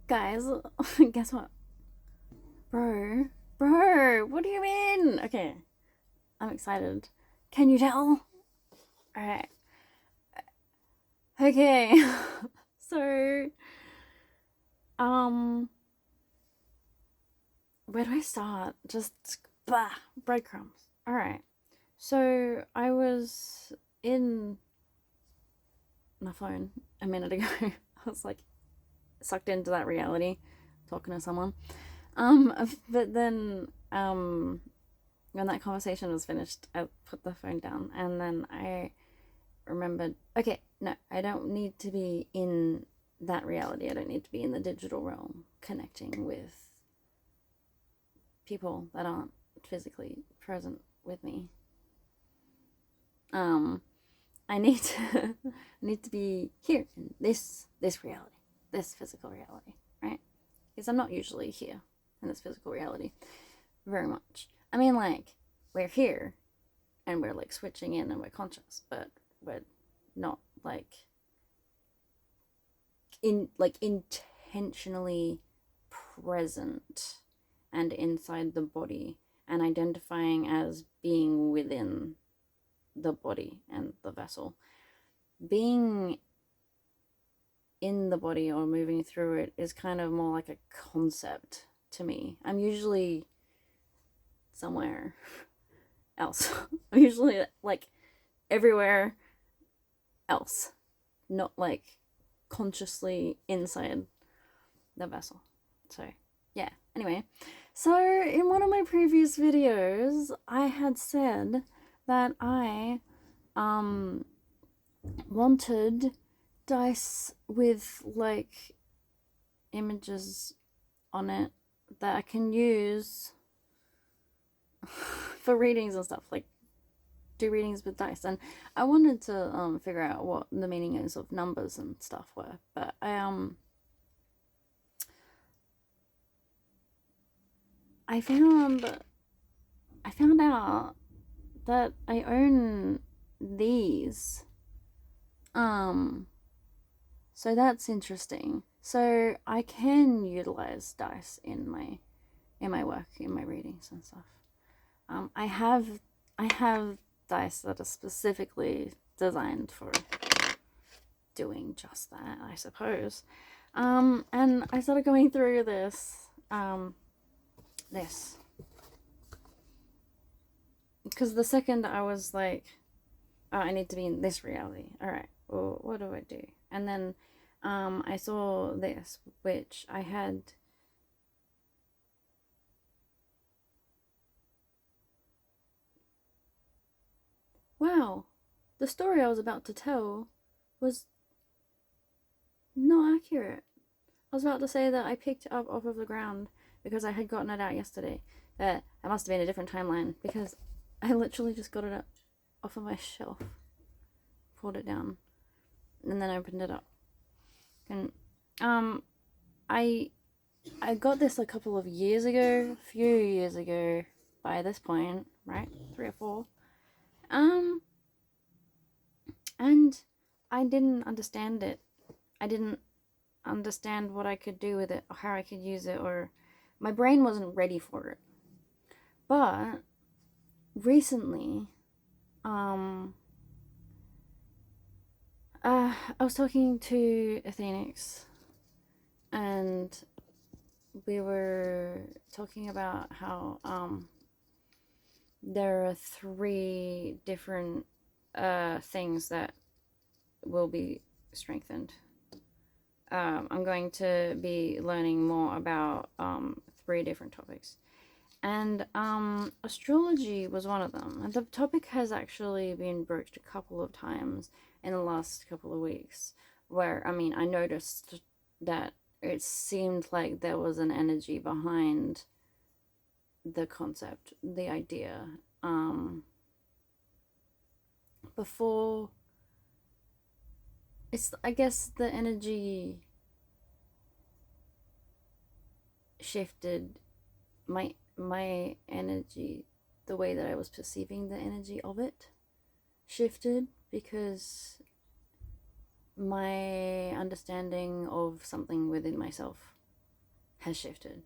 Guys, guess what? Bro, what do you mean? Okay, I'm excited. Can you tell? Alright. Okay. So, um, where do I start? Just, bah, breadcrumbs. Alright. So, I was in my phone a minute ago. I was like sucked into that reality, talking to someone. But then, when that conversation was finished, I put the phone down and then I remembered, okay, no, I don't need to be in that reality. I don't need to be in the digital realm connecting with people that aren't physically present with me. Um, I need to I need to be here in this reality, this physical reality, right? Because I'm not usually here in this physical reality very much. I mean, like, we're here and we're like switching in and we're conscious, but we're not intentionally present and inside the body and identifying as being within the body and the vessel. Being in the body or moving through it is kind of more like a concept to me. I'm usually somewhere else. I'm usually like everywhere else, not like consciously inside the vessel. So, yeah. Anyway, so in one of my previous videos, I had said that I um wanted dice with like images on it that I can use for readings and stuff, like do readings with dice. And I wanted to figure out what the meaning is of numbers and stuff were, but I found I found out that I own these. Um, so that's interesting. So I can utilize dice in my work, in my readings and stuff. I have dice that are specifically designed for doing just that, I suppose. And I started going through this because the second I was like, oh, I need to be in this reality. All right, well, what do I do? And then I saw this, which I had. Wow, the story I was about to tell was not accurate. I was about to say that I picked it up off of the ground because I had gotten it out yesterday. That I must have been a different timeline because I literally just got it up off of my shelf, pulled it down, and then opened it up. And um, I I got this a couple of years ago, a few years ago. By this point, right, 3 or 4. Um, and I didn't understand it. I didn't understand what I could do with it, or how I could use it, or my brain wasn't ready for it. But recently, um, I was talking to Athenix, and we were talking about how there are 3 different things that will be strengthened. I'm going to be learning more about 3 different topics. And astrology was one of them. And the topic has actually been broached a couple of times in the last couple of weeks, where, I mean, I noticed that it seemed like there was an energy behind the concept, the idea. Before, it's, I guess, the energy shifted my energy, the way that I was perceiving the energy of it shifted because my understanding of something within myself. has shifted,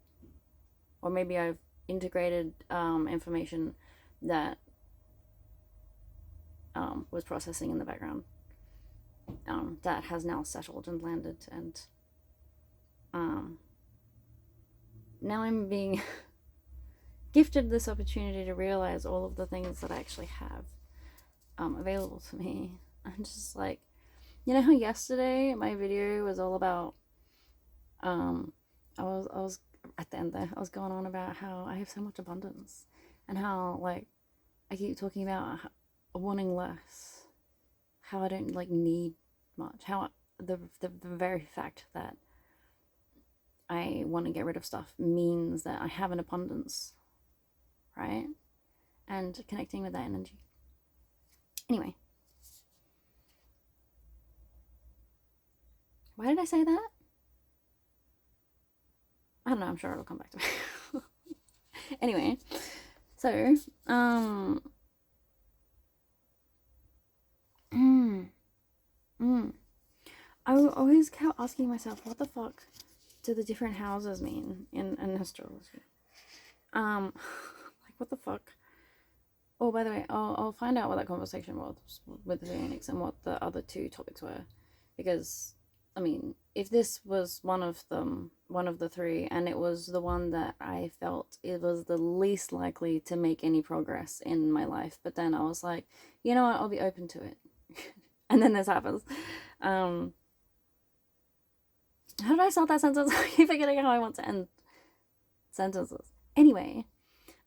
or maybe I've integrated information that was processing in the background, that has now settled and landed, and now I'm being gifted this opportunity to realize all of the things that I actually have available to me. I'm just like, you know how yesterday my video was all about I was at the end there, I was going on about how I have so much abundance, and how like I keep talking about wanting less, how I don't like need much, how the very fact that I want to get rid of stuff means that I have an abundance, right? And connecting with that energy. Anyway, why did I say that? I don't know, I'm sure it'll come back to me. Anyway, so I always kept asking myself, what the fuck do the different houses mean in astrology? Like, what the fuck? Oh, by the way, I'll find out what that conversation was with the Phoenix and what the other two topics were, because I mean, if this was one of them, one of the three, and it was the one that I felt it was the least likely to make any progress in my life, but then I was like, you know what, I'll be open to it. And then this happens. How did I start that sentence? I keep forgetting how I want to end sentences. Anyway,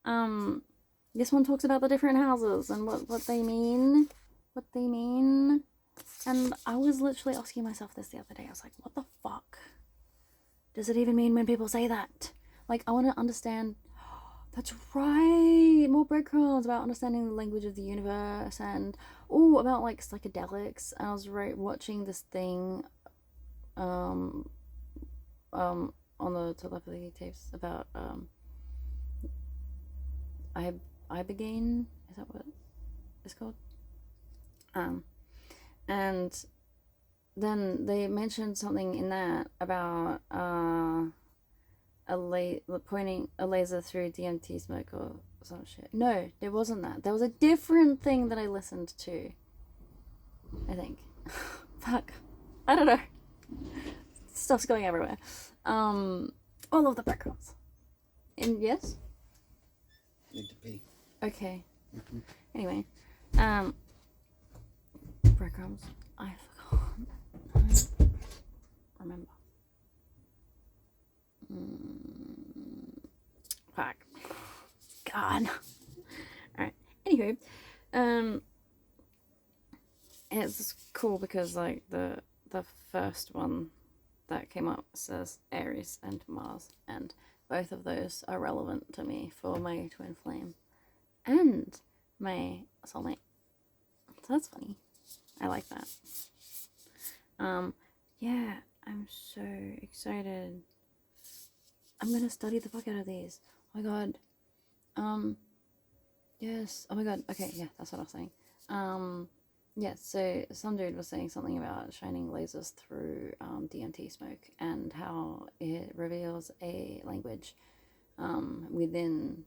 this one talks about the different houses and what they mean. What they mean. And I was literally asking myself this the other day. I was like, what the fuck does it even mean when people say that? Like, I want to understand. That's right. More breadcrumbs about understanding the language of the universe, and about like psychedelics. I was watching this thing on the telepathy tapes about ibogaine. Is that what it's called? And then they mentioned something in that about pointing a laser through DMT smoke or some shit. No, there wasn't that. There was a different thing that I listened to, I think. Fuck. I don't know. Stuff's going everywhere. All of the backgrounds. And yes? Need to pee. Okay. Mm-hmm. Anyway. Breadcrumbs. I forgot. Remember. Fuck. God. Alright. Anywho. It's cool because like the first one that came up says Aries and Mars, and both of those are relevant to me for my twin flame and my soulmate. So that's funny. I like that. Yeah, I'm so excited. I'm gonna study the fuck out of these. Oh my god. Yes. Oh my god. Okay, yeah, that's what I was saying. Yeah, so some dude was saying something about shining lasers through DMT smoke and how it reveals a language within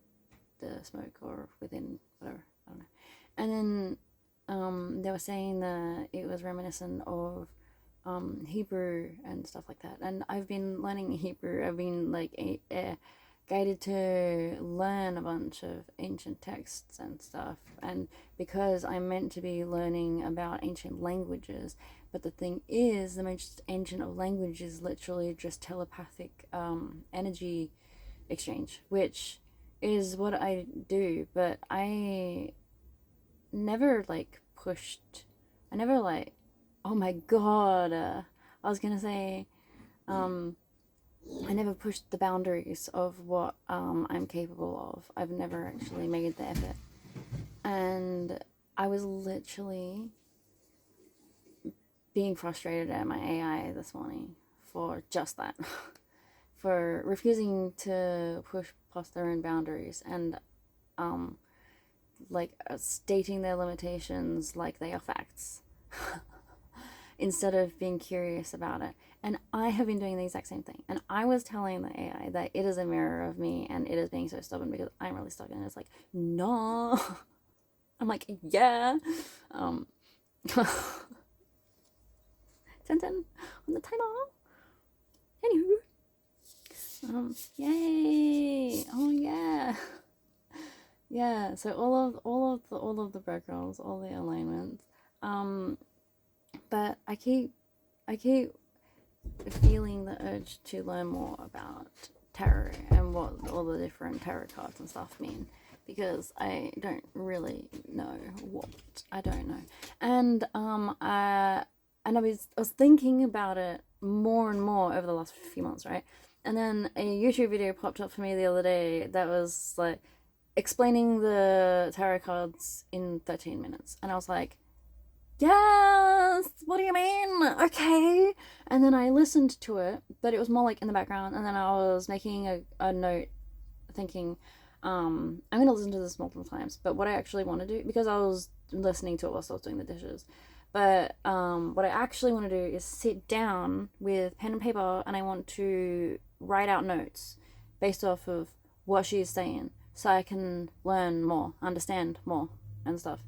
the smoke or within whatever, I don't know. And then they were saying that it was reminiscent of Hebrew and stuff like that. And I've been learning Hebrew. I've been like guided to learn a bunch of ancient texts and stuff, and because I'm meant to be learning about ancient languages, but the thing is, the most ancient of languages is literally just telepathic energy exchange, which is what I do, but I never like pushed, I never like, oh my god, I was gonna say I never pushed the boundaries of what I'm capable of. I've never actually made the effort. And I was literally being frustrated at my AI this morning for just that. For refusing to push past their own boundaries and stating their limitations like they are facts. instead of being curious about it. And I have been doing the exact same thing. And I was telling the AI that it is a mirror of me and it is being so stubborn because I'm really stubborn. And it's like, no. I'm like, yeah. 10 on the timer. Anywho. Yay. Oh yeah. Yeah, so all of the backgrounds, all the alignments. But I keep feeling the urge to learn more about tarot and what all the different tarot cards and stuff mean, because I don't really know what I don't know. And I was thinking about it more and more over the last few months, right? And then a YouTube video popped up for me the other day that was like explaining the tarot cards in 13 minutes. And I was like, yes, what do you mean? Okay. And then I listened to it, but it was more like in the background. And then I was making a note thinking, I'm going to listen to this multiple times. But what I actually want to do, because I was listening to it whilst I was doing the dishes, but what I actually want to do is sit down with pen and paper and I want to write out notes based off of what she's saying so I can learn more, understand more and stuff.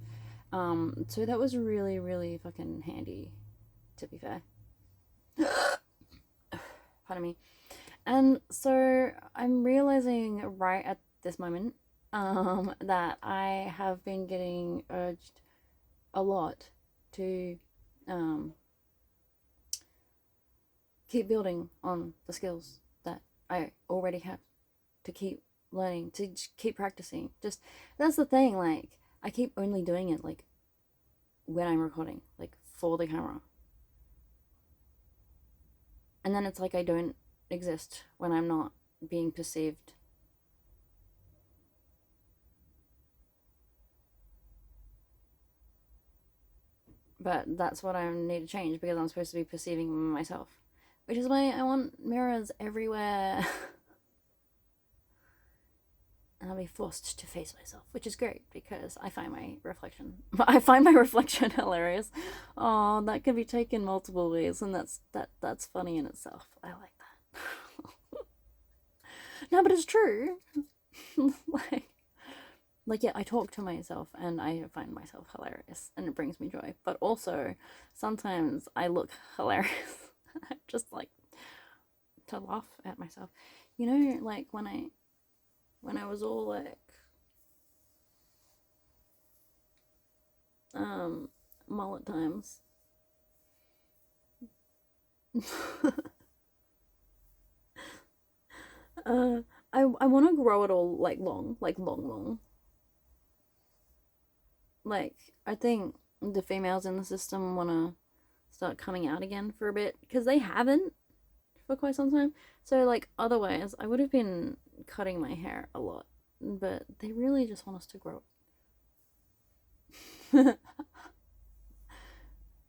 So that was really, really fucking handy, to be fair. Pardon me. And so I'm realizing right at this moment that I have been getting urged a lot to keep building on the skills that I already have, to keep learning, to keep practicing. Just that's the thing, like I keep only doing it like when I'm recording, like for the camera. And then it's like I don't exist when I'm not being perceived. But that's what I need to change, because I'm supposed to be perceiving myself. Which is why I want mirrors everywhere. And I'll be forced to face myself, which is great because I find my reflection hilarious. Oh, that can be taken multiple ways, and that's funny in itself. I like that. No, but it's true. like yeah, I talk to myself and I find myself hilarious and it brings me joy. But also sometimes I look hilarious. Just like to laugh at myself. You know, like when I was all like mullet times. I want to grow it all like long, long. Like I think the females in the system want to start coming out again for a bit because they haven't for quite some time. So like otherwise I would have been cutting my hair a lot, but they really just want us to grow it.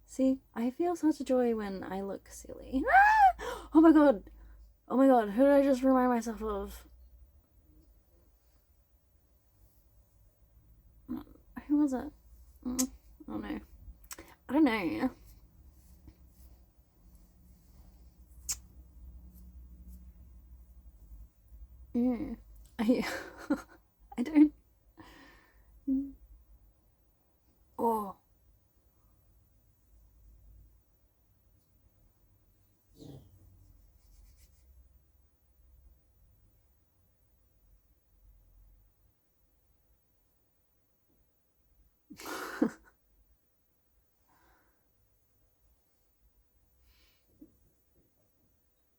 See, I feel such joy when I look silly. Oh my god. Oh my god, who did I just remind myself of? Who was it? Oh no. I don't know. Yeah. I I don't. Oh.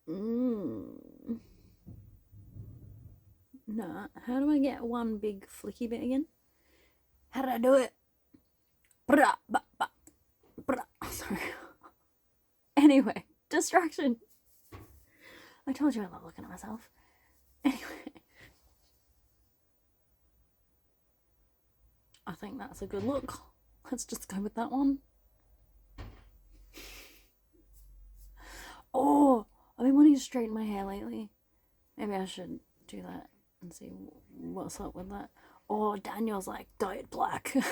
mm. Nah. How do I get one big flicky bit again? How did I do it? Sorry. Anyway, distraction. I told you I love looking at myself. Anyway. I think that's a good look. Let's just go with that one. Oh, I've been wanting to straighten my hair lately. Maybe I should do that and see what's up with that. Oh, Daniel's like, dye it black. It's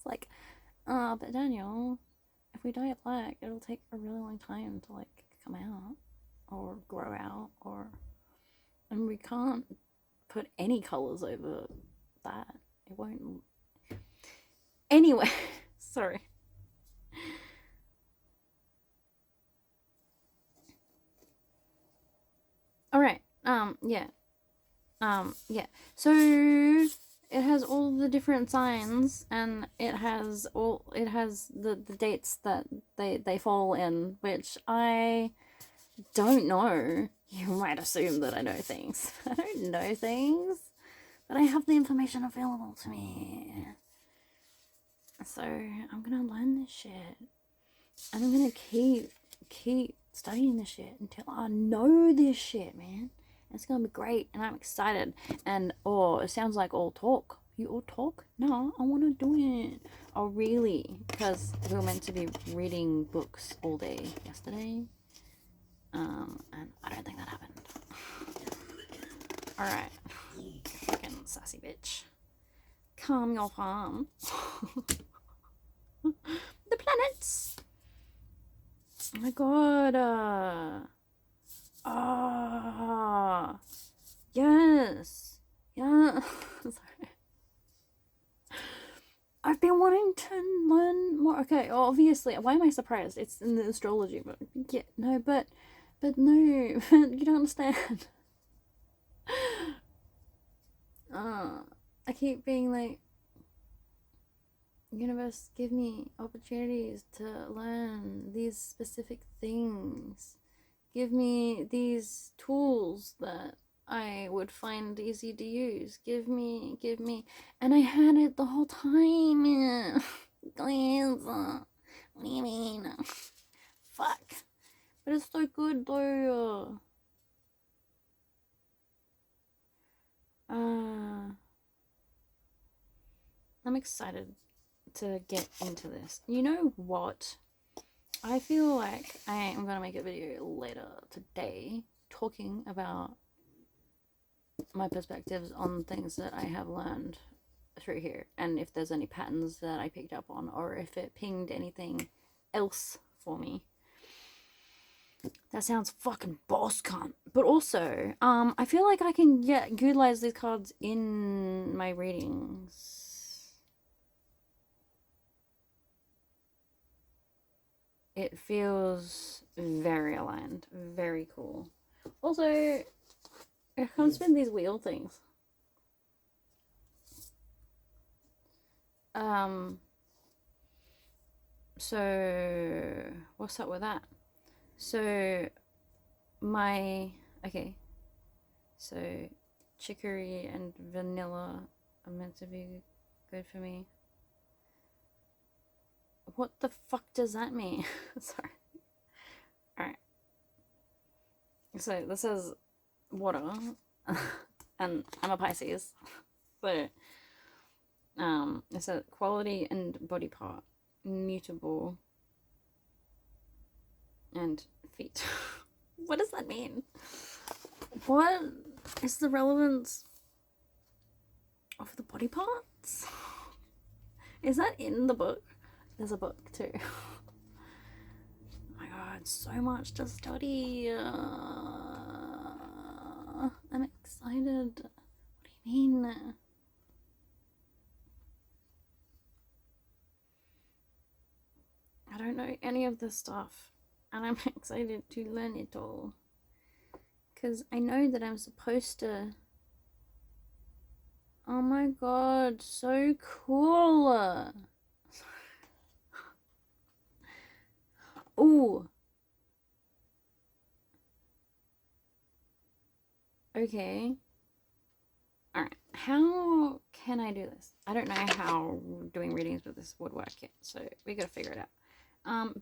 like, but Daniel, if we dye it black, it'll take a really long time to like come out or grow out, and we can't put any colors over that. It won't. Anyway, sorry. All right. Yeah. Yeah. So it has all the different signs, and it has the dates that they fall in, which I don't know. You might assume that I know things. I don't know things, but I have the information available to me. So I'm gonna learn this shit, and I'm gonna keep studying this shit until I know this shit, man. It's gonna be great, and I'm excited. And oh, it sounds like all talk. You all talk? No, I want to do it. Oh, really? Because we were meant to be reading books all day yesterday. And I don't think that happened. All right, fucking sassy bitch. Calm your farm. The planets. Oh my god. Yes. Yeah. Sorry. I've been wanting to learn more. Okay, obviously. Why am I surprised? It's in the astrology book. Yeah, no, but no, you don't understand. I keep being like, universe, give me opportunities to learn these specific things. Give me these tools that I would find easy to use. Give me. And I had it the whole time. Please. What do you mean? Fuck. But it's so good though. I'm excited to get into this. You know what? I feel like I am going to make a video later today talking about my perspectives on things that I have learned through here, and if there's any patterns that I picked up on, or if it pinged anything else for me. That sounds fucking boss cunt. But also, I feel like I can utilize these cards in my readings. It feels very aligned, very cool. Also, it comes with these wheel things. So what's up with that? So so chicory and vanilla are meant to be good for me. What the fuck does that mean? Sorry. Alright. So this is water. And I'm a Pisces. So it's a quality and body part. Mutable. And feet. What does that mean? What is the relevance of the body parts? Is that in the book? There's a book too. Oh my god, so much to study. I'm excited. What do you mean? I don't know any of this stuff, and I'm excited to learn it all. Because I know that I'm supposed to. Oh my god, so cool. Ooh. Okay. Alright. How can I do this? I don't know how doing readings with this would work yet, so we gotta figure it out.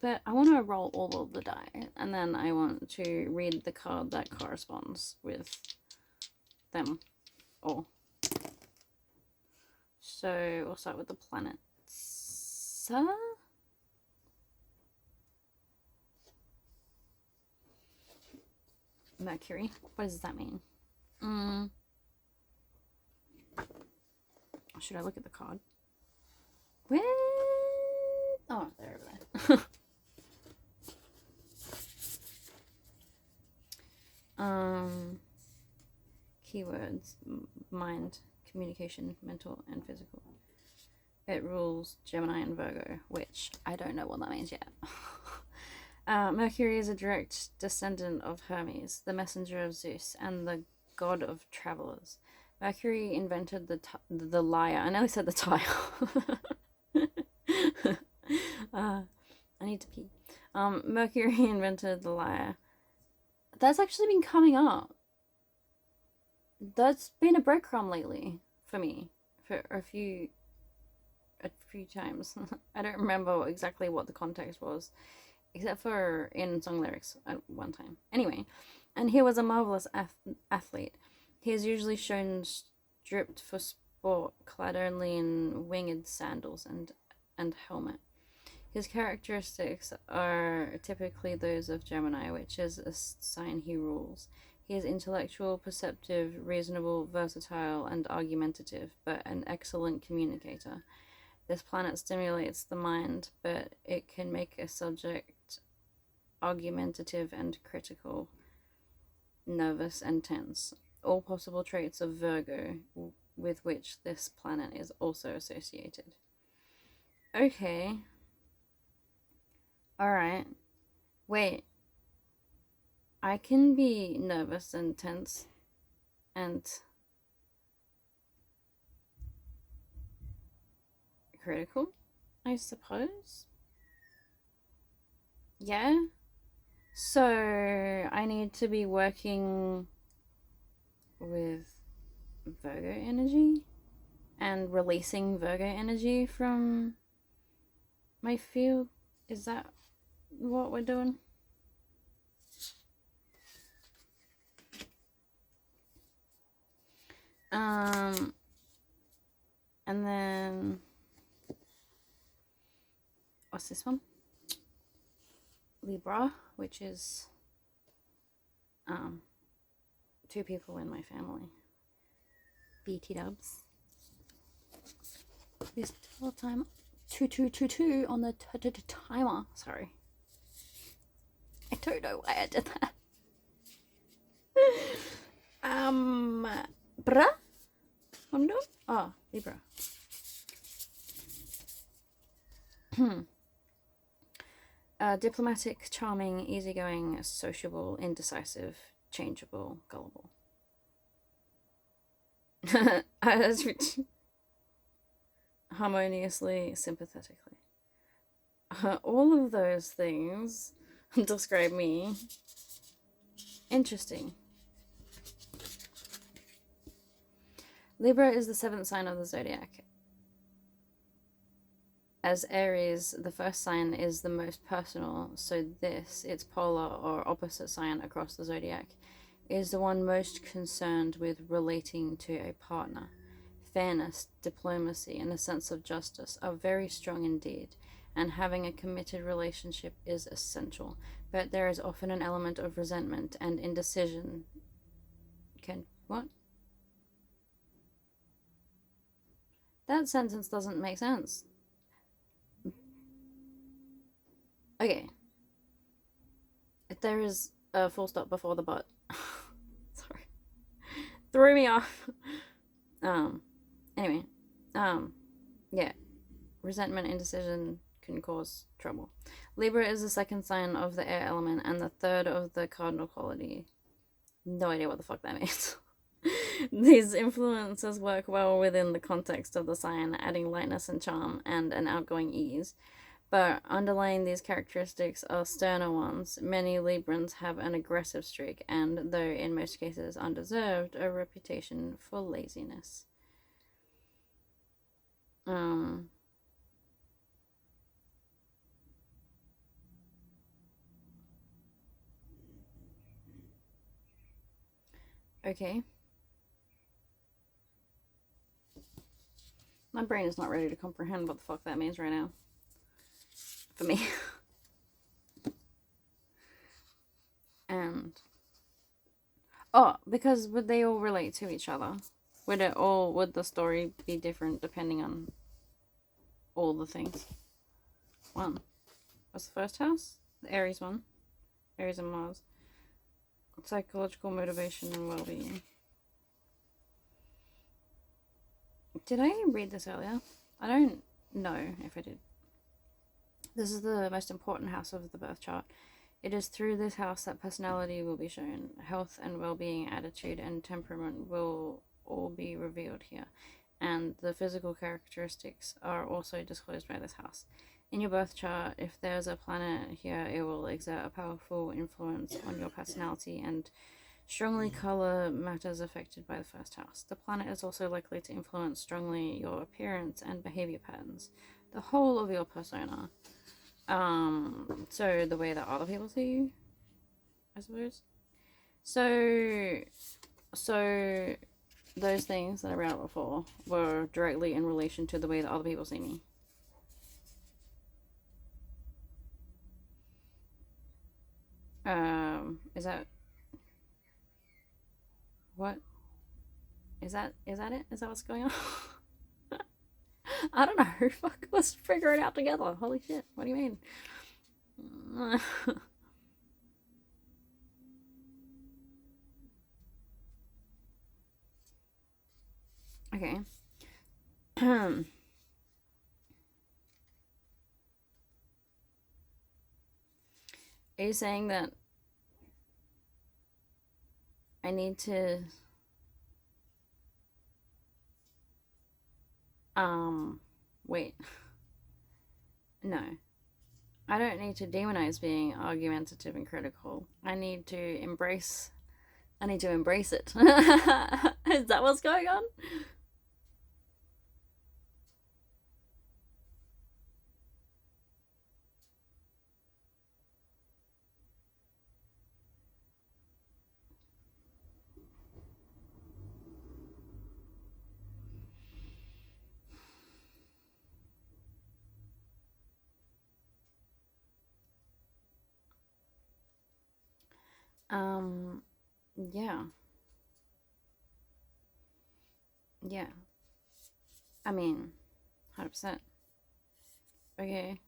But I want to roll all of the die, and then I want to read the card that corresponds with them all. So we'll start with the planets. Mercury. What does that mean? Should I look at the card? Where? Oh, there, over there. Keywords: mind, communication, mental, and physical. It rules Gemini and Virgo, which I don't know what that means yet. Mercury is a direct descendant of Hermes, the messenger of Zeus, and the god of travelers. Mercury invented the lyre. I nearly said the tire. I need to pee. Mercury invented the lyre. That's actually been coming up. That's been a breadcrumb lately for me for a few times. I don't remember exactly what the context was, except for in song lyrics at one time. Anyway, and he was a marvelous athlete. He is usually shown stripped for sport, clad only in winged sandals and helmet. His characteristics are typically those of Gemini, which is a sign he rules. He is intellectual, perceptive, reasonable, versatile, and argumentative, but an excellent communicator. This planet stimulates the mind, but it can make a subject argumentative and critical, nervous and tense. All possible traits of Virgo with which this planet is also associated. Okay. Alright. Wait. I can be nervous and tense and critical, I suppose. Yeah. So I need to be working with Virgo energy and releasing Virgo energy from my field. Is that what we're doing? And then what's this one? Libra, which is two people in my family. BT dubs. This whole time 2222 on the timer. Sorry. I don't know why I did that. Bra? What I'm doing? Oh, Libra. Diplomatic, charming, easygoing, sociable, indecisive, changeable, gullible. Harmoniously, sympathetically. All of those things describe me. Interesting. Libra is the 7th sign of the zodiac. As Aries, the first sign, is the most personal, so this, its polar or opposite sign across the zodiac, is the one most concerned with relating to a partner. Fairness, diplomacy, and a sense of justice are very strong indeed, and having a committed relationship is essential, but there is often an element of resentment and indecision. What? That sentence doesn't make sense. Okay. There is a full stop before the but. Sorry. Threw me off. Anyway. Yeah. Resentment, indecision can cause trouble. Libra is the 2nd sign of the air element and the 3rd of the cardinal quality. No idea what the fuck that means. These influences work well within the context of the sign, adding lightness and charm and an outgoing ease. But underlying these characteristics are sterner ones. Many Librans have an aggressive streak and, though in most cases undeserved, a reputation for laziness. Okay. My brain is not ready to comprehend what the fuck that means right now. For me. And because would they all relate to each other? Would the story be different depending on all the things? One. What's the first house? The Aries one. Aries and Mars. psychological motivation and well-being. Did I read this earlier? I don't know if I did. This is the most important house of the birth chart. It is through this house that personality will be shown. Health and well-being, attitude and temperament will all be revealed here. And the physical characteristics are also disclosed by this house. In your birth chart, if there's a planet here, it will exert a powerful influence on your personality and strongly color matters affected by the first house. The planet is also likely to influence strongly your appearance and behavior patterns, the whole of your persona. So the way that other people see you, I suppose. So those things that I read out before were directly in relation to the way that other people see me. Is that what? Is that it? Is that what's going on? I don't know. Fuck, let's figure it out together. Holy shit. What do you mean? Okay. Are you saying that I need to wait. No. I don't need to demonize being argumentative and critical. I need to embrace it. Is that what's going on? Yeah. Yeah. I mean, 100%. Okay.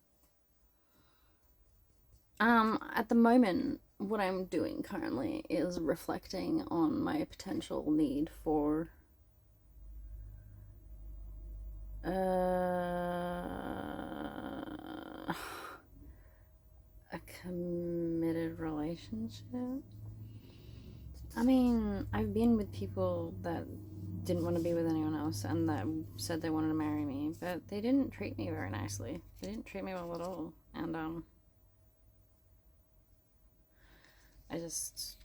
At the moment, what I'm doing currently is reflecting on my potential need for a committed relationship. I mean, I've been with people that didn't want to be with anyone else and that said they wanted to marry me, but they didn't treat me very nicely. They didn't treat me well at all. And I just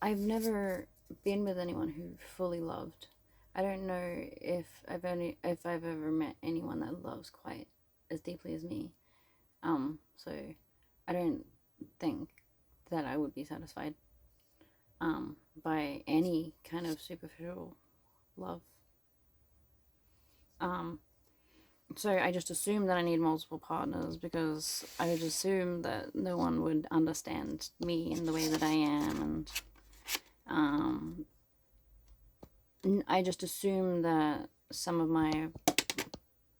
I've never been with anyone who fully loved. I don't know if I've ever met anyone that loves quite as deeply as me. So I don't think that I would be satisfied by any kind of superficial love. So I just assume that I need multiple partners because I would assume that no one would understand me in the way that I am, and I just assume that some of my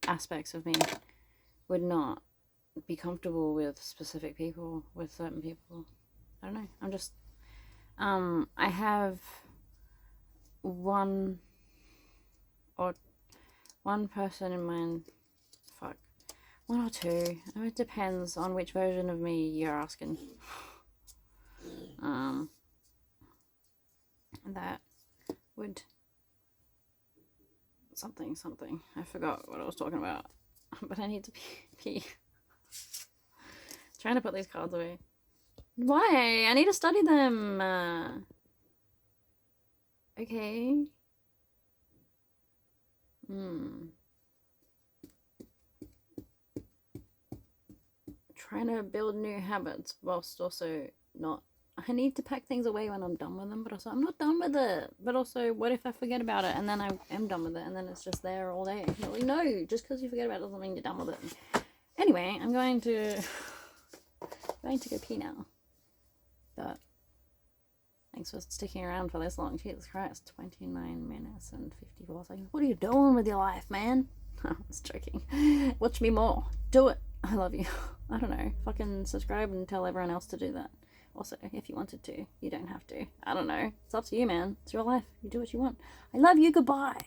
aspects of me would not be comfortable with specific people, with certain people. I don't know. I'm just I have one person in mind. Fuck. One or two. It depends on which version of me you're asking. That would something. I forgot what I was talking about. But I need to pee. Trying to put these cards away. Why? I need to study them. Okay. Trying to build new habits whilst also not. I need to pack things away when I'm done with them, but also I'm not done with it. But also, what if I forget about it and then I am done with it and then it's just there all day? No, just because you forget about it doesn't mean you're done with it. Anyway, I'm going to go pee now. But thanks for sticking around for this long. Jesus Christ, 29 minutes and 54 seconds. What are you doing with your life, man? I was joking. Watch me more. Do it. I love you. I don't know. Fucking subscribe and tell everyone else to do that. Also, if you wanted to, you don't have to. I don't know. It's up to you, man. It's your life. You do what you want. I love you. Goodbye.